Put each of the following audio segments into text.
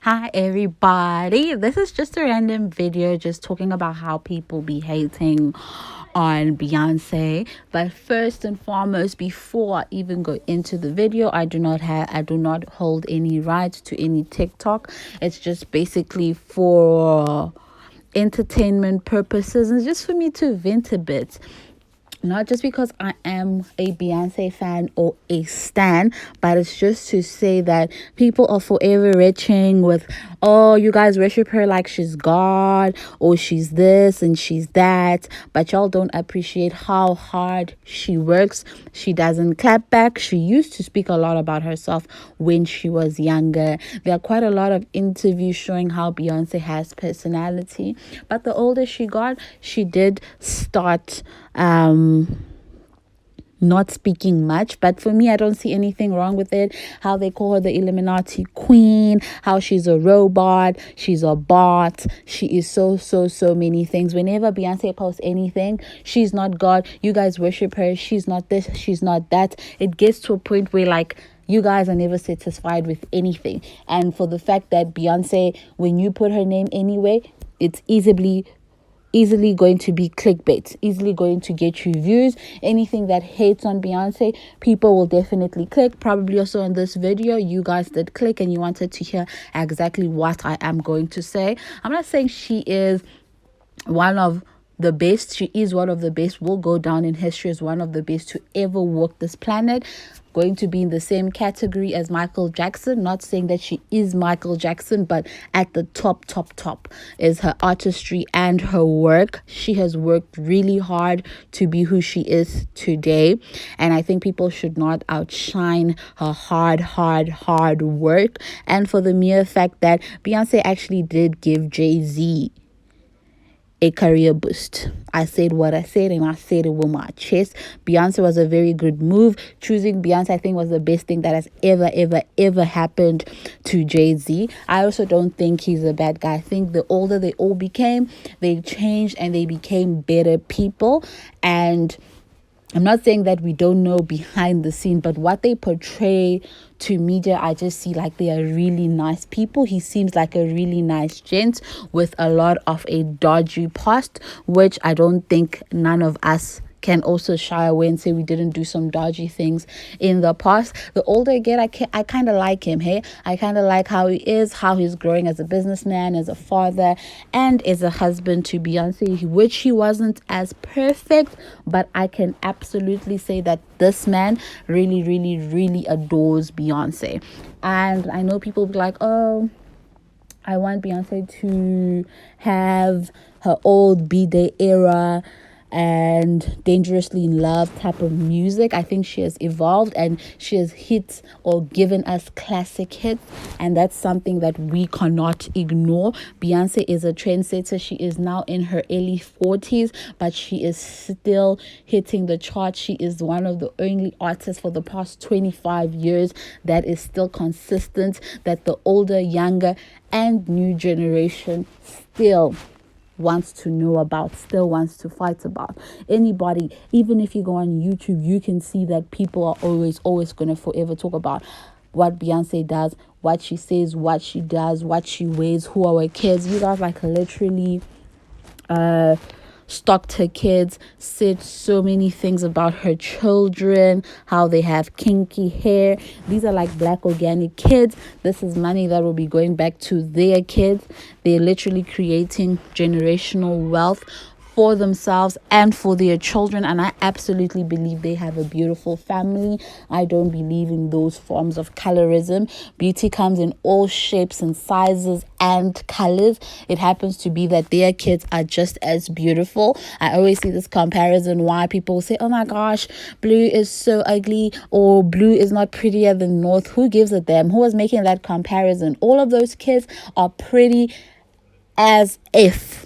Hi everybody, this is just a random video just talking about how people be hating on Beyonce. But first and foremost, before I even go into the video, I do not hold any rights to any TikTok. It's just basically for entertainment purposes and just for me to vent a bit. Not just because I am a Beyonce fan or a stan, but it's just to say that people are forever reaching with, oh, you guys worship her like she's God or she's this and she's that, but y'all don't appreciate how hard she works. She doesn't clap back. She used to speak a lot about herself when she was younger. There are quite a lot of interviews showing how Beyonce has personality, but the older she got, she did start not speaking much. But for me, I don't see anything wrong with it. How they call her the Illuminati queen, how she's a robot, she's a bot, she is so many things. Whenever Beyonce posts anything, she's not God, you guys worship her, she's not this, she's not that. It gets to a point where like you guys are never satisfied with anything. And for the fact that Beyonce, when you put her name anywhere, it's easily going to be clickbait, easily going to get you views. Anything that hates on Beyonce, people will definitely click. Probably also on this video, you guys did click and you wanted to hear exactly what I am going to say. I'm not saying she is one of the best. She is one of the best, will go down in history as one of the best to ever walk this planet. Going to be in the same category as Michael Jackson. Not saying that she is Michael Jackson, but at the top is her artistry and her work. She has worked really hard to be who she is today, and I think people should not outshine her hard work. And for the mere fact that Beyonce actually did give Jay-Z a career boost. I said what I said and I said it with my chest. Beyonce was a very good move. Choosing Beyonce, I think, was the best thing that has ever happened to Jay-Z. I also don't think he's a bad guy. I think the older they all became, they changed and they became better people. And I'm not saying that we don't know behind the scene, but what they portray to media, I just see like they are really nice people. He seems like a really nice gent with a lot of a dodgy past, which I don't think none of us can also shy away and say we didn't do some dodgy things in the past. The older I get, I kind of like him. Hey, I kind of like how he is, how he's growing as a businessman, as a father, and as a husband to Beyonce, which he wasn't as perfect, but I can absolutely say that this man really adores Beyonce. And I know people be like, oh, I want Beyonce to have her old B-Day era and Dangerously in Love type of music. I think she has evolved and she has hit or given us classic hits, and that's something that we cannot ignore. Beyonce is a trendsetter. She is now in her early 40s, but she is still hitting the charts. She is one of the only artists for the past 25 years that is still consistent, that the older, younger, and new generation still wants to know about, still wants to fight about. Anybody, even if you go on YouTube, you can see that people are always going to forever talk about what Beyonce does, what she says, what she does, what she wears, who are her kids. You guys like literally stalked her kids, said so many things about her children, how they have kinky hair. These are like black organic kids. This is money that will be going back to their kids. They're literally creating generational wealth for themselves and for their children, and I absolutely believe they have a beautiful family. I don't believe in those forms of colorism. Beauty comes in all shapes and sizes and colors. It happens to be that their kids are just as beautiful. I always see this comparison why people say, oh my gosh, blue is so ugly, or blue is not prettier than North. Who gives a damn? Who is making that comparison? All of those kids are pretty as if.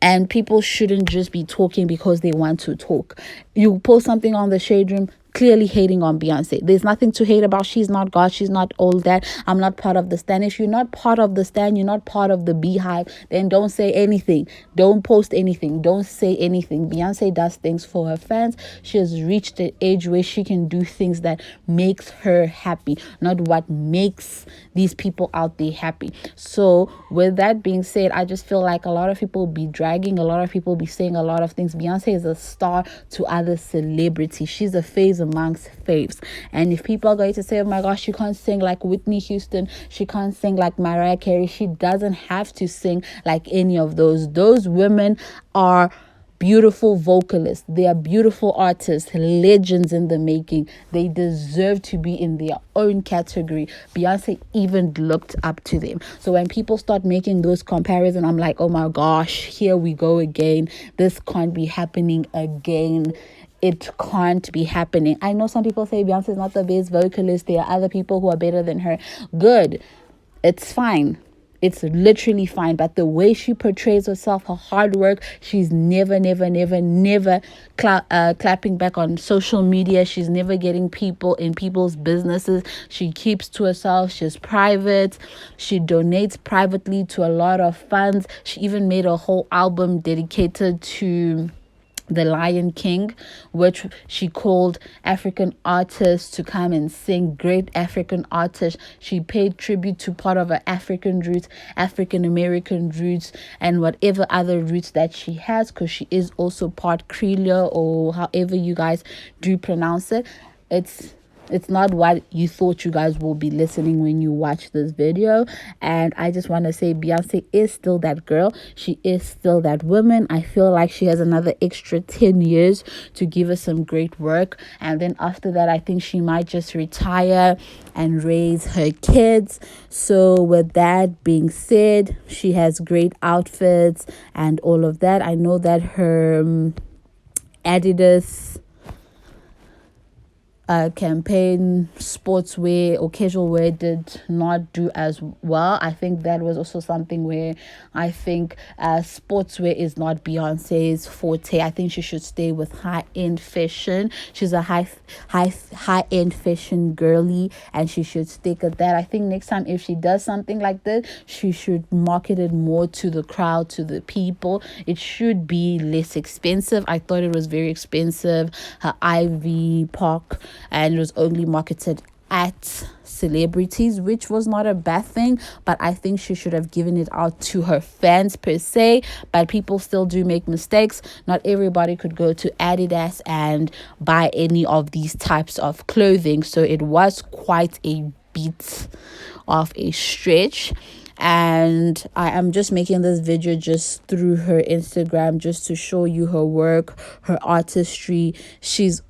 And people shouldn't just be talking because they want to talk. You post something on the Shade Room, clearly hating on Beyonce. There's nothing to hate about. She's not God. She's not all that. I'm not part of the stan. If you're not part of the stan, you're not part of the beehive, then don't say anything. Don't post anything. Don't say anything. Beyonce does things for her fans. She has reached an age where she can do things that makes her happy, not what makes these people out there happy. So with that being said, I just feel like a lot of people be dragging, a lot of people be saying a lot of things. Beyonce is a star to other celebrities. She's a phase amongst faves. And if people are going to say, oh my gosh, she can't sing like Whitney Houston, she can't sing like Mariah Carey, she doesn't have to sing like any of those. Those women are beautiful vocalists. They are beautiful artists, legends in the making. They deserve to be in their own category. Beyonce even looked up to them. So when people start making those comparisons, I'm like, oh my gosh, here we go again. This can't be happening again. It can't be happening. I know some people say Beyonce is not the best vocalist. There are other people who are better than her. Good. It's fine. It's literally fine. But the way she portrays herself, her hard work, she's never clapping back on social media. She's never getting people in people's businesses. She keeps to herself. She's private. She donates privately to a lot of funds. She even made a whole album dedicated to the Lion King, which she called African artists to come and sing, great African artists. She paid tribute to part of her African roots, African American roots, and whatever other roots that she has, because she is also part Creole, or however you guys do pronounce it. It's not what you thought you guys will be listening when you watch this video. And I just want to say Beyonce is still that girl. She is still that woman. I feel like she has another extra 10 years to give us some great work. And then after that, I think she might just retire and raise her kids. So with that being said, she has great outfits and all of that. I know that her Adidas campaign sportswear or casual wear did not do as well. I think that was also something where I think sportswear is not Beyonce's forte. I think she should stay with high-end fashion. She's a high-end fashion girly, and she should stick at that. I think next time if she does something like this, she should market it more to the crowd, to the people. It should be less expensive. I thought it was very expensive. Her Ivy Park, and it was only marketed at celebrities, which was not a bad thing, but I think she should have given it out to her fans per se. But people still do make mistakes. Not everybody could go to Adidas and buy any of these types of clothing, so it was quite a bit of a stretch. And I am just making this video just through her Instagram, just to show you her work, her artistry. She's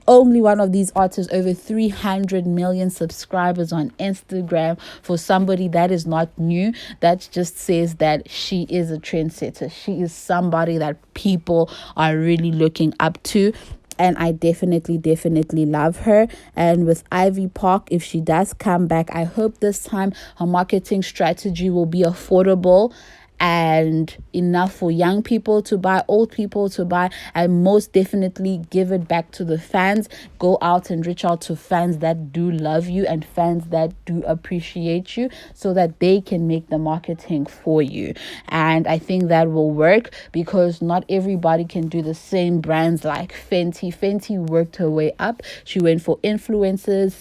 only one of these artists over 300 million subscribers on Instagram. For somebody that is not new, that just says that she is a trendsetter. She is somebody that people are really looking up to. And I definitely love her. And with Ivy Park, if she does come back, I hope this time her marketing strategy will be affordable and enough for young people to buy, old people to buy, and most definitely give it back to the fans. Go out and reach out to fans that do love you and fans that do appreciate you, so that they can make the marketing for you. And I think that will work, because not everybody can do the same brands like Fenty. Fenty worked her way up. She went for influencers.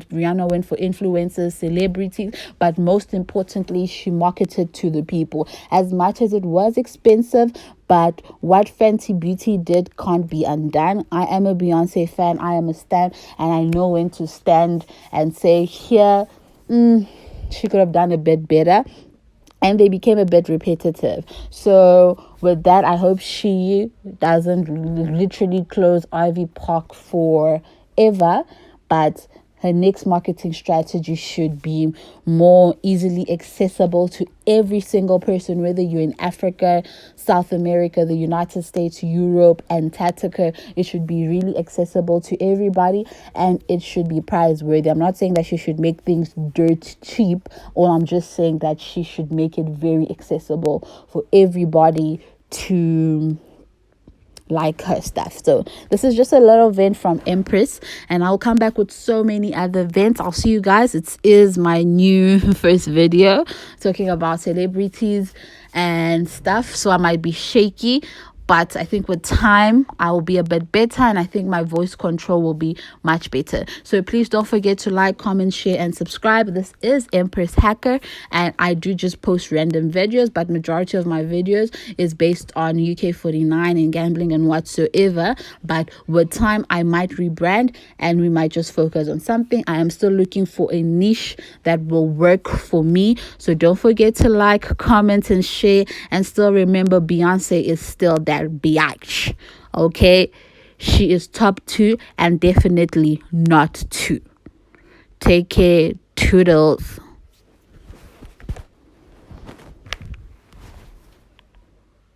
Rihanna went for influencers, celebrities, but most importantly, she marketed to the people. As much as it was expensive, but what Fenty Beauty did can't be undone. I am a Beyonce fan. I am a stan, and I know when to stand and say, here, she could have done a bit better. And they became a bit repetitive. So with that, I hope she doesn't literally close Ivy Park forever, but her next marketing strategy should be more easily accessible to every single person, whether you're in Africa, South America, the United States, Europe, Antarctica. It should be really accessible to everybody, and it should be price worthy. I'm not saying that she should make things dirt cheap, or I'm just saying that she should make it very accessible for everybody to like her stuff. So this is just a little vent from Empress, and I'll come back with so many other vents. I'll see you guys. It is my new first video talking about celebrities and stuff, so I might be shaky, but I think with time I will be a bit better, and I think my voice control will be much better. So please don't forget to like, comment, share, and subscribe. This is Empress Hacker, and I do just post random videos, but majority of my videos is based on UK49 and gambling and whatsoever. But with time I might rebrand, and we might just focus on something. I am still looking for a niche that will work for me. So don't forget to like, comment, and share, and still remember Beyonce is still that biatch. Okay, she is top 2 and definitely not 2. Take care. Toodles.